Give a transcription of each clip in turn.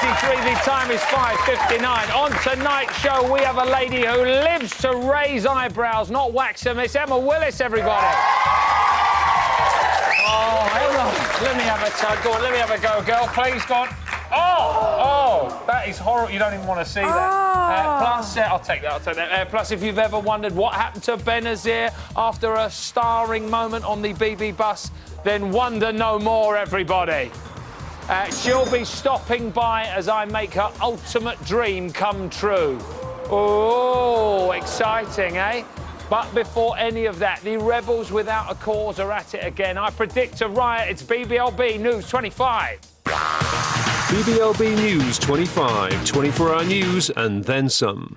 5:33, the time is 5:59. On tonight's show, we have a lady who lives to raise eyebrows, not wax them. It's Emma Willis, everybody. Oh, hello. Let me have a tug. Go on, let me have a go, girl. Please, go on. Oh, that is horrible. You don't even want to see that. Plus, I'll take that. Plus, if you've ever wondered what happened to Benazir after a starring moment on the BB bus, then wonder no more, everybody. She'll be stopping by as I make her ultimate dream come true. Oh, exciting, eh? But before any of that, the rebels without a cause are at it again. I predict a riot. It's BBLB News 25. BBLB News 25, 24-hour news and then some.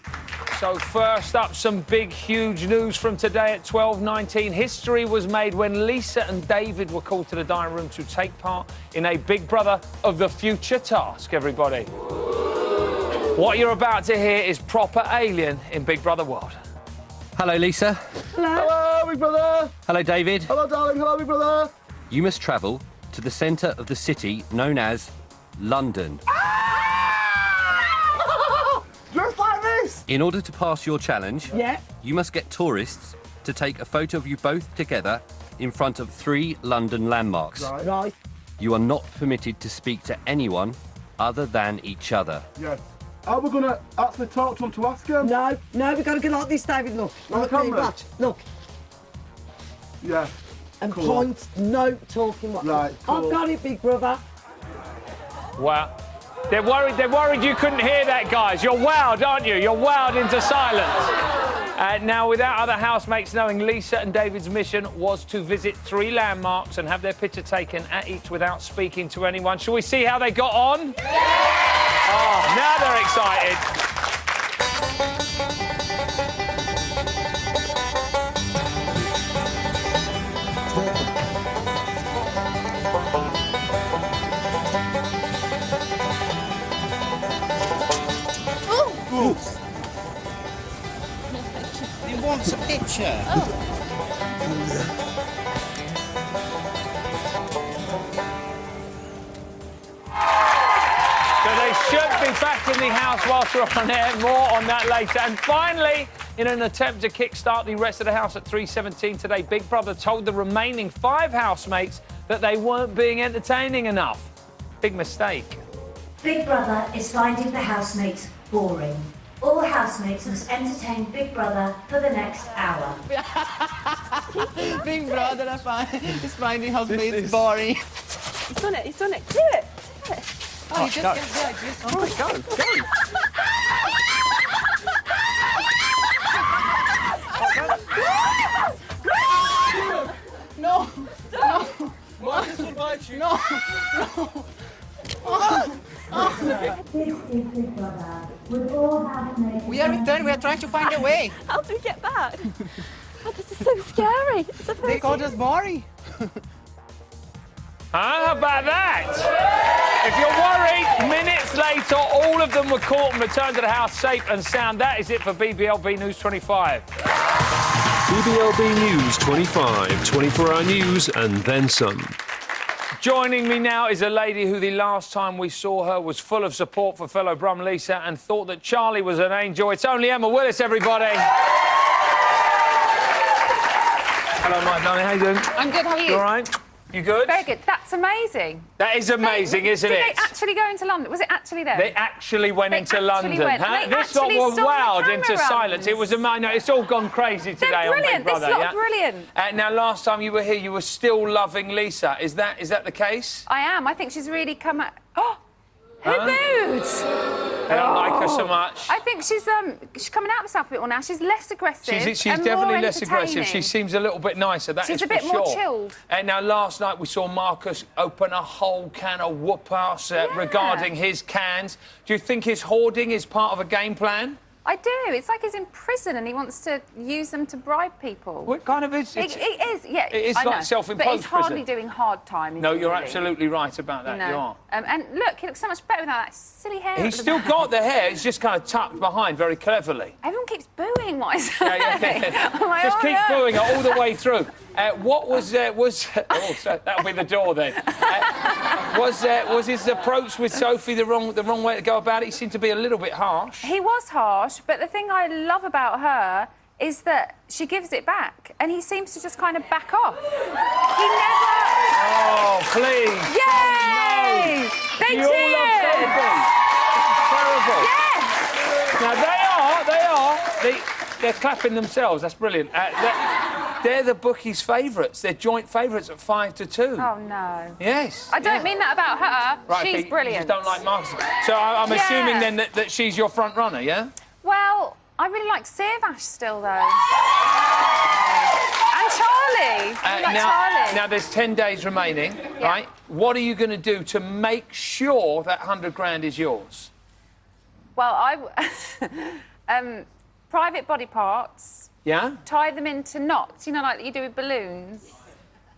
So first up, some big, huge news from today at 12:19. History was made when Lisa and David were called to the dining room to take part in a Big Brother of the Future task, everybody. What you're about to hear is proper Alien in Big Brother world. Hello, Lisa. Hello. Hello, Big Brother. Hello, David. Hello, darling. Hello, Big Brother. You must travel to the centre of the city known as London. Just like this. In order to pass your challenge, you must get tourists to take a photo of you both together in front of 3 London landmarks. Right. You are not permitted to speak to anyone other than each other. Yes. Are we going to actually talk to him to ask him? No, we've got to go like this, David, look. On the camera? Watch, look. Yeah. And cool. point, no talking. Right, cool. I've got it, Big Brother. Wow. They're worried you couldn't hear that, guys. You're wowed, aren't you? You're wowed into silence. Now, without other housemates knowing, Lisa and David's mission was to visit 3 landmarks and have their picture taken at each without speaking to anyone. Shall we see how they got on? Yeah! Oh, now they're excited. He wants a picture. So they should be back in the house whilst we're on air. More on that later. And finally, in an attempt to kickstart the rest of the house at 3:17 today, Big Brother told the remaining 5 housemates that they weren't being entertaining enough. Big mistake. Big Brother is finding the housemates boring. All housemates must entertain Big Brother for the next hour. Big Brother is finding housemates boring. He's done it, Do it. Oh, you just get the idea. Oh, go. No. Marcus will bite you. No. This is Big Brother. With all housemates... We are returned. We are trying to find a way. How do we get back? Oh, this is so scary. They called us boring. How about that? If you're worried, minutes later, all of them were caught and returned to the house safe and sound. That is it for BBLB News 25. BBLB News 25, 24-hour news and then some. Joining me now is a lady who the last time we saw her was full of support for fellow Brum Lisa and thought that Charlie was an angel. It's only Emma Willis, everybody. Hello, my darling. How you doing? I'm good, how are you? You all right? You good? Very good. That's amazing. That is amazing, isn't it? Did they actually go into London? Was it actually there? They actually went into London. This lot actually were saw the wowed into camera silence. It was amazing. No, it's all gone crazy today They're on brilliant. Big Brother. This lot brilliant. Now, last time you were here, you were still loving Lisa. Is that the case? I am. I think she's really come out... Oh! Her boobs! They don't like her so much. I think she's coming out of herself a bit more now. She's less aggressive. She's and definitely more less aggressive. She entertaining. seems a little bit nicer. That She's is a bit for more sure. chilled. And now, last night we saw Marcus open a whole can of whoop-ass regarding his cans. Do you think his hoarding is part of a game plan? I do. It's like he's in prison and he wants to use them to bribe people. What kind of is it is, yeah. It is I like know. self-imposed But he's hardly prison. doing hard time. No, you're really. absolutely right about that. You are. And look, he looks so much better without that silly hair. He's still got the hair. It's just kind of tucked behind very cleverly. Everyone keeps booing what I say. Yeah. I'm like, Just oh, keep no. booing it all the way through. What was oh, so that'll be the door then. Was his approach with Sophie the wrong way to go about it? He seemed to be a little bit harsh. He was harsh, but the thing I love about her is that she gives it back, and he seems to just kind of back off. He never... Oh, please. Yay! They You all love cheered! Sophie. Terrible. Yes! Now, they're clapping themselves. That's brilliant. They're the bookies' favourites. They're joint favourites at 5-2. Oh, no. Yes. I don't mean that about her. Right, She's okay, brilliant. You just don't like Marcus. So I'm assuming then that she's your front runner, yeah? Well, I really like Sirvash still, though. And Charlie. I like Charlie. Now, there's 10 days remaining, right? What are you going to do to make sure that 100 grand is yours? Well, private body parts. Yeah? Tie them into knots, you know, like you do with balloons.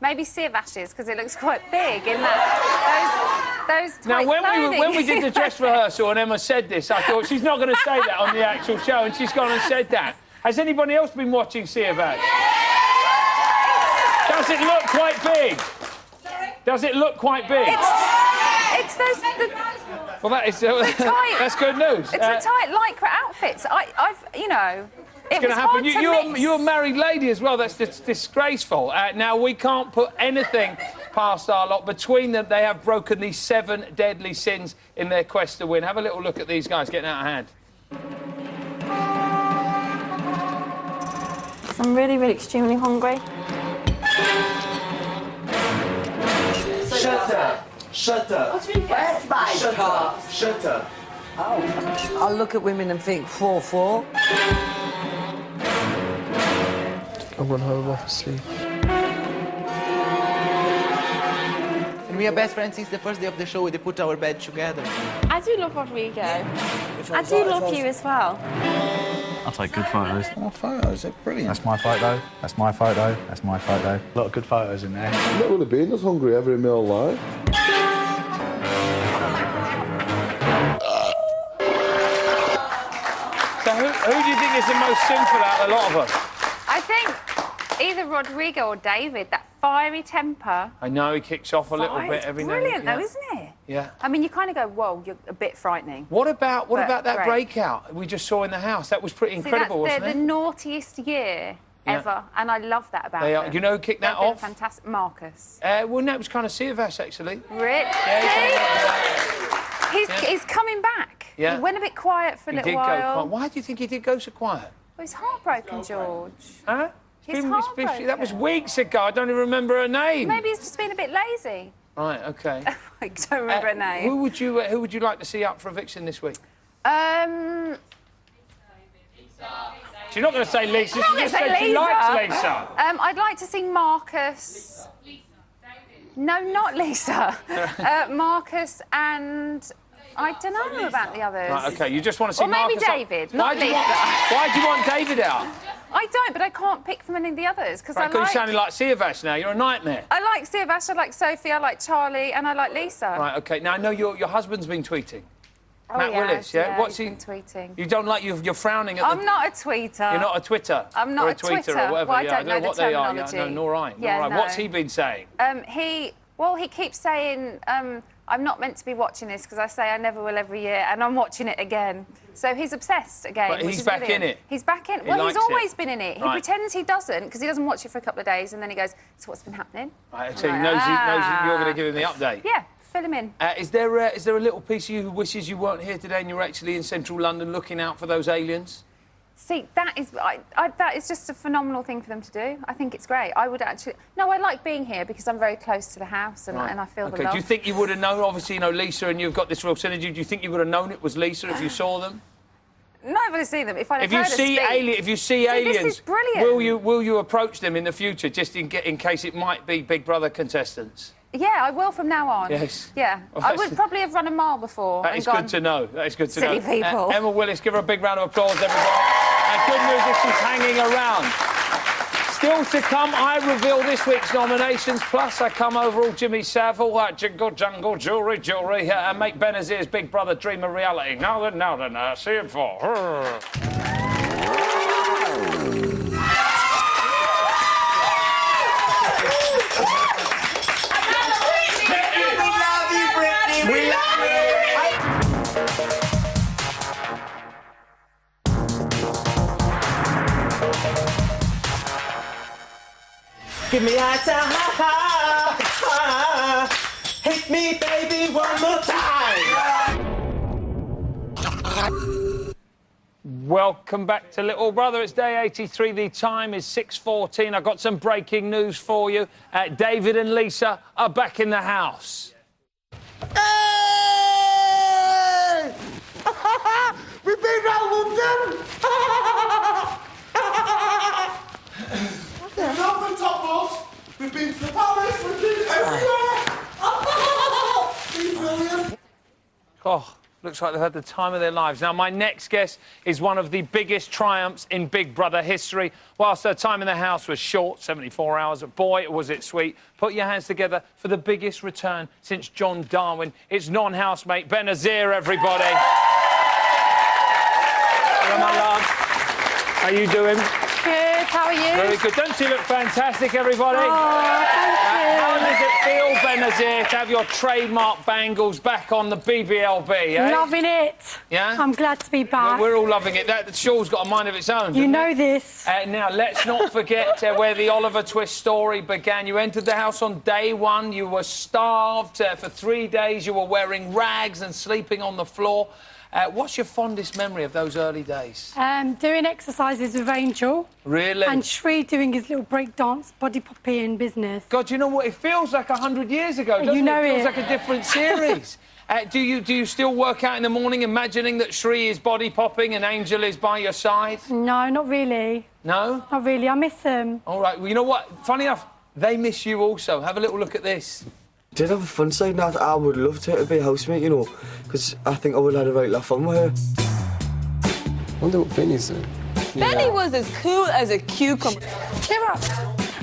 Maybe Sirvash's, because it looks quite big in that. Those tight Now, when we did the dress rehearsal and Emma said this, I thought she's not going to say that on the actual show, and she's gone and said that. Has anybody else been watching Sirvash? Does it look quite big? Sorry? Does it look quite big? It's those... Well, that is... that's good news. It's the tight lycra outfits. I've, you know... It's going to happen. You're a married lady as well. That's disgraceful. Now, we can't put anything past our lot. Between them, they have broken the 7 deadly sins in their quest to win. Have a little look at these guys getting out of hand. I'm really, really extremely hungry. Shut up. Shut up. Shut up. Shut up. Oh. I look at women and think 4-4. I'll run home off asleep. And we are best friends since the first day of the show. We put our bed together. I do love Rodrigo. I do love you as well. I'll take good photos. Oh, photos, they're brilliant. That's my photo, that's my photo, that's my photo. A lot of good photos in there. I've not really been as hungry ever in my whole life. So who do you think is the most sinful out of a lot of them? I think either Rodrigo or David, that fiery temper. I know, he kicks off a little bit every now and then. Brilliant, though, isn't it? Yeah. I mean, you kind of go, whoa, you're a bit frightening. What about that great. breakout we just saw in the house? That was pretty incredible, See, that's wasn't it? the naughtiest year ever, and I love that about them. You know who kicked that off? Fantastic. Marcus. Well, no, it was kind of Sirvash, actually. Really? Yeah, he's coming back. Yeah. He went a bit quiet for a little while. Why do you think he did go so quiet? Well, he's heartbroken, George. Huh? He's heartbroken. That was weeks ago. I don't even remember her name. Maybe he's just been a bit lazy. Right, OK. I don't remember her name. Who would you like to see up for eviction this week? You're not going to say Lisa. She just said she likes Lisa. I'd like to see Marcus. No, not Lisa. Marcus and... I don't know about the others. Right, OK, you just want to see Marcus... Or maybe David, not Lisa. Why do you want David out? I don't, but I can't pick from any of the others, because Right, you're sounding like Sirvash now. You're a nightmare. I like Sirvash, I like Sophie, I like Charlie, and I like Lisa. Right, OK. Now, I know your husband's been tweeting. Oh, Matt Willis, yeah? What's he's been tweeting. You don't like... You're frowning at I'm not a tweeter. You're not a Twitter? I'm not or a Twitter Twitter. or whatever. Well, I yeah, don't know what the they are. terminology. Yeah, no, nor I. Yeah, nor I. no. What's he been saying? He keeps saying, I'm not meant to be watching this because I say I never will every year, and I'm watching it again. So he's obsessed again. But he's back in it. He's back in. Well, he's always been in it. He pretends he doesn't because he doesn't watch it for a couple of days, and then he goes, "So what's been happening?" Right, so he knows you're going to give him the update. Yeah, fill him in. Is there a little piece of you who wishes you weren't here today and you're actually in central London looking out for those aliens? See, that is just a phenomenal thing for them to do. I think it's great. I would actually... No, I like being here because I'm very close to the house and, and I feel the love. Do you think you would have known, obviously, you know, Lisa and you've got this real synergy, do you think you would have known it was Lisa if you saw them? No, I've only seen them. If I If you see aliens, this is brilliant. will you approach them in the future, just in case it might be Big Brother contestants? Yeah, I will from now on. Yes. Yeah. Well, I would probably have run a mile before. That is good to know. That is good to know. Silly people. Emma Willis, give her a big round of applause, everybody. Good news if she's hanging around. Still to come, I reveal this week's nominations. Plus, I come over all Jimmy Savile, Jingle Jungle, Jewelry, and make Benazir's Big Brother dream a reality. Now then, see you for. Give me a ta-ha-ha. Hit me, baby, one more time. Welcome back to Little Brother. It's day 83. The time is 6:14. I've got some breaking news for you. David and Lisa are back in the house. Hey! We've been Wimbledon. We've been up the top boss. We've been to the palace. We've been everywhere. Been brilliant. Oh, looks like they've had the time of their lives. Now, my next guest is one of the biggest triumphs in Big Brother history. Whilst their time in the house was short, 74 hours, boy, was it sweet. Put your hands together for the biggest return since John Darwin. It's non-housemate Benazir, everybody. Hello, my love. How you doing? Good, how are you? Very good. Don't you look fantastic, everybody? Oh, thank you. How does it feel, Benazir, to have your trademark bangles back on the BBLB, eh? Loving it. Yeah? I'm glad to be back. We're all loving it. That shawl's got a mind of its own. You know it? this. Now, let's not forget where the Oliver Twist story began. You entered the house on day one. You were starved for 3 days. You were wearing rags and sleeping on the floor. What's your fondest memory of those early days? Doing exercises with Angel. Really? And Shree doing his little break dance, body popping business. God, you know what? It feels like 100 years ago, doesn't you know it? It feels like a different series. Do you still work out in the morning imagining that Shree is body popping and Angel is by your side? No, not really. No? Not really. I miss them. All right. Well, you know what? Funny enough, they miss you also. Have a little look at this. Did have a fun side, and I would love to be a housemate, you know, because I think I would have had a right lot of fun with her. I wonder what Benny's doing. Benny was as cool as a cucumber. Cheer up.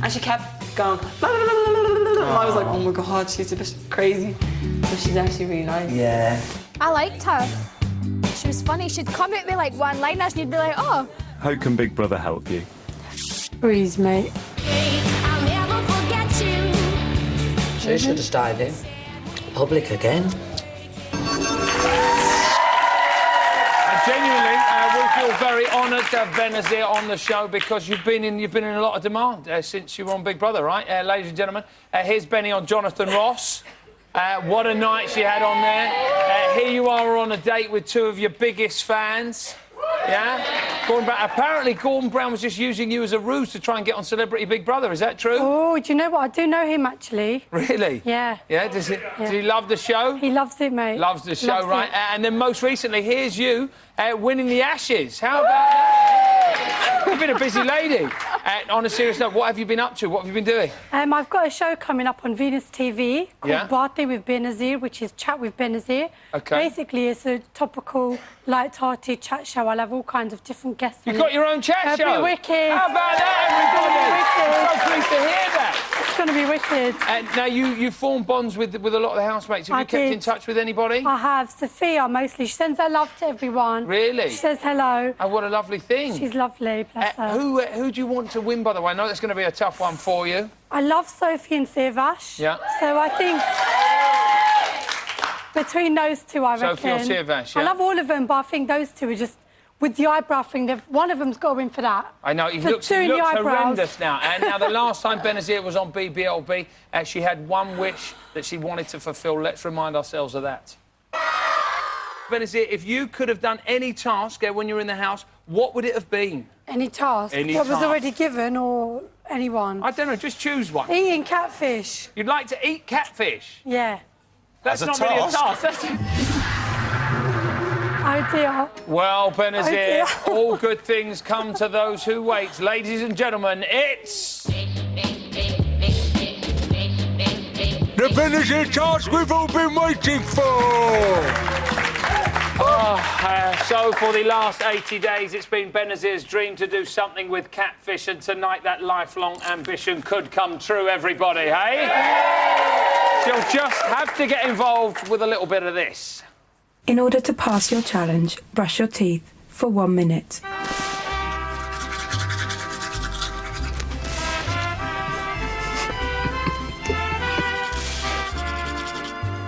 And she kept going, blah, blah, blah, blah, blah, blah. I was like, oh my God, she's a bit crazy. But she's actually really nice. Yeah. I liked her. She was funny. She'd come at me like one-liners and you'd be like, oh. How can Big Brother help you? Breeze, mate. She should have started in public again. Genuinely, we feel very honoured to have Benazir on the show because you've been in a lot of demand since you were on Big Brother, right? Ladies and gentlemen, here's Benny on Jonathan Ross. What a night she had on there. Here you are on a date with two of your biggest fans. Yeah? Apparently Gordon Brown was just using you as a ruse to try and get on Celebrity Big Brother. Is that true? Oh, do you know what? I do know him, actually. Really? Yeah. Yeah? Does he love the show? He loves it, mate. Loves the show, Loves right? it. And then most recently, here's you winning the Ashes. How about that? You've been a busy lady. On a serious note, what have you been up to? What have you been doing? I've got a show coming up on Venus TV called Yeah? Birthday with Benazir, which is Chat with Benazir. OK. Basically, it's a topical, light-hearted chat show. I'll have all kinds of different guests. You've got your own chat show? It'll be wicked. How about that, everybody? I'm so pleased to hear that. It's going to be wicked. Now, you formed bonds with a lot of the housemates. Have you kept in touch with anybody? I have. Sophia, mostly. She sends her love to everyone. Really? She says hello. Oh, what a lovely thing. She's lovely, bless her. Who do you want to win, by the way? I know that's going to be a tough one for you. I love Sophie and Sirvash. Yeah. So I think between those two, I reckon. Sophie or Sirvash, yeah. I love all of them, but I think those two are just... With the eyebrow thing, one of them's got to win for that. I know, he looks horrendous now. And now, the last time Benazir was on BBLB, she had one wish that she wanted to fulfil. Let's remind ourselves of that. Benazir, if you could have done any task when you were in the house, what would it have been? Any task? Any that was task. already given, or anyone? I don't know, just choose one. Eating catfish. You'd like to eat catfish? Yeah. That's As a not really a task. Oh, dear. Well, Benazir, Oh, dear. all good things come to those who wait. Ladies and gentlemen, it's... The Benazir task we've all been waiting for! So for the last 80 days, it's been Benazir's dream to do something with catfish, and tonight that lifelong ambition could come true, everybody, hey? She'll just have to get involved with a little bit of this. In order to pass your challenge, brush your teeth for 1 minute.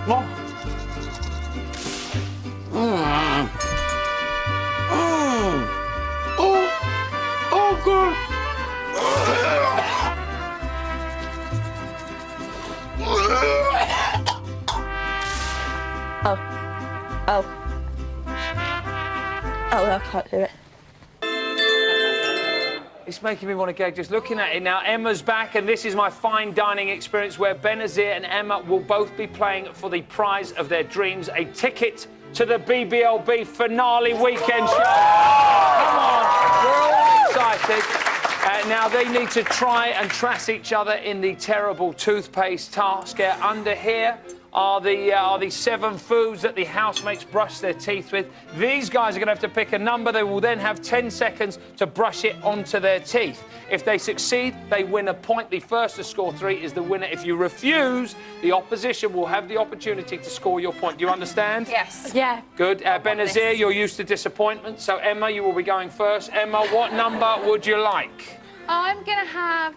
What? Oh, God. I can't do it. It's making me want to gag just looking at it. Now, Emma's back, and this is my fine dining experience where Benazir and Emma will both be playing for the prize of their dreams, a ticket to the BBLB finale weekend show. Come on, we're all excited. Now, they need to try and trace each other in the terrible toothpaste task. Under here are the 7 foods that the housemates brush their teeth with. These guys are going to have to pick a number. They will then have 10 seconds to brush it onto their teeth. If they succeed, they win a point. The first to score 3 is the winner. If you refuse, the opposition will have the opportunity to score your point. Do you understand? Yes. Yeah. Good. Benazir, you're used to disappointment. So, Emma, you will be going first. Emma, what number would you like? I'm going to have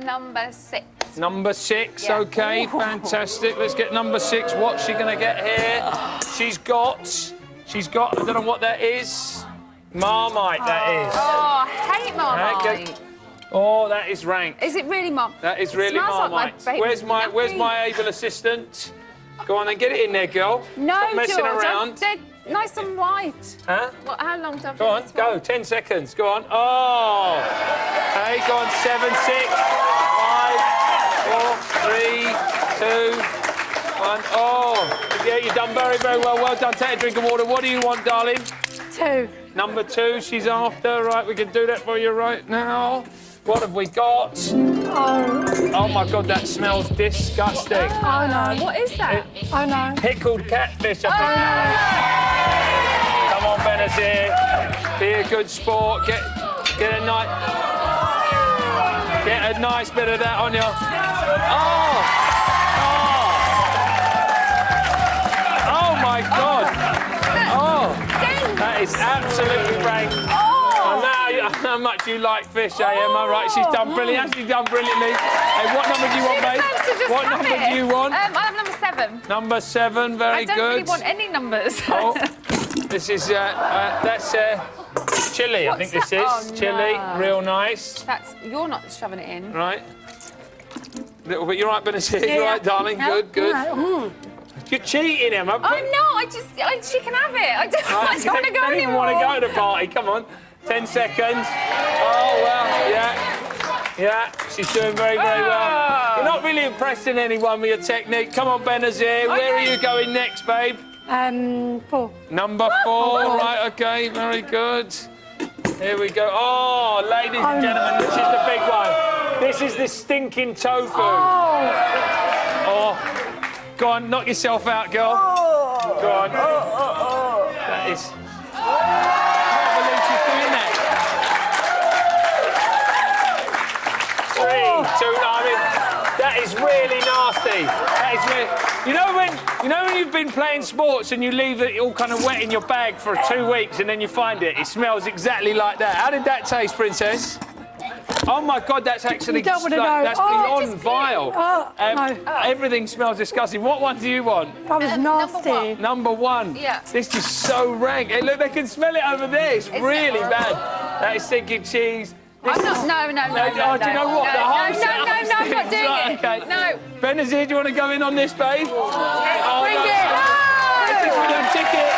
number 6. Number 6, Yeah. OK, fantastic. Let's get number 6. What's she going to get here? She's got, I don't know what that is. Marmite, that is. Oh, I hate Marmite. Oh, that is rank. Is it really Marmite? That is really Marmite. Marmite. Like Where's my able assistant? Go on then, get it in there, girl. No, Stop messing George, around. they're nice and white. Huh? What, how long do I Go on, go. 10 seconds. Go on. Oh. Hey, go on. 7, 6, 5, 4, 3, 2, 1. Oh. Yeah, you've done very, very well. Well done. Take a drink of water. What do you want, darling? 2. Number 2, she's after. Right, we can do that for you right now. What have we got? Oh, my God, that smells disgusting. Oh, no. What is that? Oh, no. Pickled catfish, I think. Come on, Benazir. Be a good sport. Get a nice bit of that on your... Oh, my God. Oh, that is absolutely rank. How much you like fish, Emma? Right, she's done brilliant. She's done brilliantly. Hey, what number do you want, babe? What number do you want? I have number 7. Number 7, very good. I don't really want any numbers. Oh, this is that's chili. I think this is chili. Real nice. You're not shoving it in. Right. Little bit. You're right, Benazir. You're right, darling. No. Good, good. You're cheating, Emma. I'm not. She can have it. I don't want to go anymore. I don't even want to go to the party. Come on. 10 seconds. Oh, well, yeah, she's doing very, very well. You're not really impressing anyone with your technique. Come on, Benazir, where are you going next, babe? 4. Number 4, right, OK, very good. Here we go. Oh, ladies and gentlemen, this is the big one. This is the stinking tofu. Oh, go on, knock yourself out, girl. Go on. That is... That is really nasty. That is really... You know when you've been playing sports and you leave it all kind of wet in your bag for 2 weeks and then you find it? It smells exactly like that. How did that taste, Princess? Oh my God, that's actually that's beyond vile. No. Everything smells disgusting. What one do you want? That was nasty. Number 1. Yeah. This is so rank. Hey, look, they can smell it over there. It's really bad. That is stinking cheese. I'm not. No. Oh, do you know what? No, I'm not doing it. Okay. No. Benazir, do you want to go in on this, babe? Bring it. This is for the ticket.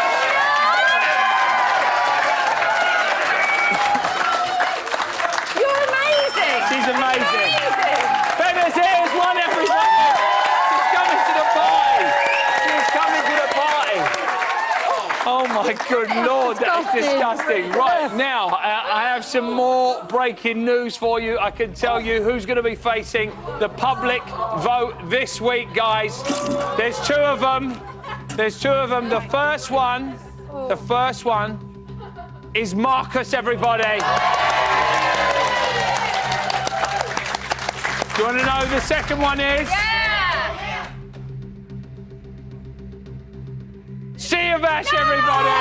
You're amazing. She's amazing. Benazir's won everybody. She's coming to the party. She's coming to the party. Oh, my good Lord, that is disgusting. Right, now, I have some more breaking news for you. I can tell you who's going to be facing the public vote this week, guys. There's 2 of them. There's 2 of them. The first one is Marcus, everybody. Do you want to know who the second one is? Yeah. Siavash, everybody!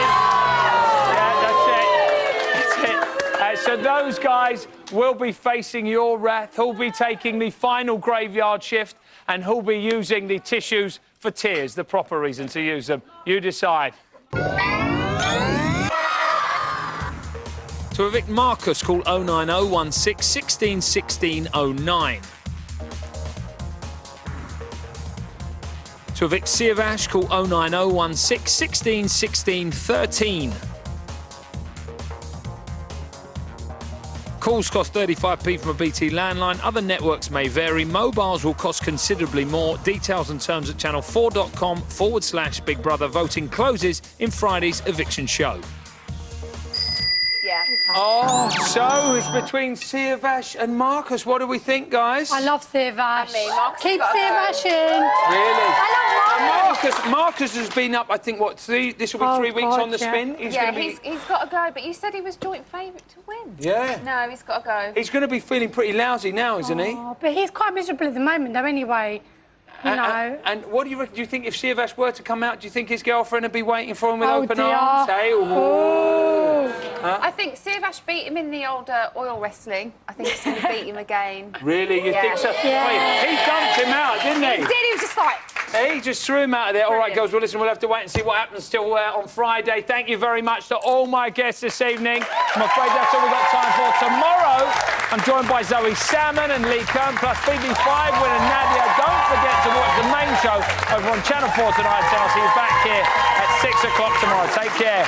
Yeah, that's it. So those guys will be facing your wrath. Who'll be taking the final graveyard shift and who'll be using the tissues for tears, the proper reason to use them. You decide. To evict Marcus, call 09016 16 16 09. To evict Siavash, call 09016 16 16 13. Calls cost 35p from a BT landline. Other networks may vary. Mobiles will cost considerably more. Details and terms at channel4.com/Big Brother. Voting closes in Friday's eviction show. Yeah. Oh, so it's between Siavash and Marcus. What do we think, guys? I love Siavash. Marcus Keep has gotta Siavash in. Really? I love Marcus. Marcus has been up, I think, what, this will be 3 weeks God, on the yeah. spin? He's got to go, but you said he was joint favourite to win. Yeah. No, he's got to go. He's going to be feeling pretty lousy now, isn't he? Oh, but he's quite miserable at the moment, though, anyway. You know. And what do you reckon? Do you think if Siavash were to come out, do you think his girlfriend would be waiting for him with Oh, open dear. arms? Hey, Oh. Huh? I think Siavash beat him in the old oil wrestling. I think he's going to beat him again. Really? You think so? Yeah. Wait, he dumped him out, didn't he? He did. He was just like... He just threw him out of there. All right, girls, well, listen, we'll have to wait and see what happens still on Friday. Thank you very much to all my guests this evening. I'm afraid that's all we've got time for. Tomorrow, I'm joined by Zoe Salmon and Lee Kern, plus BB5 winner Nadia. Don't forget to watch the main show over on Channel 4 tonight, and I'll see you back here at 6 o'clock tomorrow. Take care.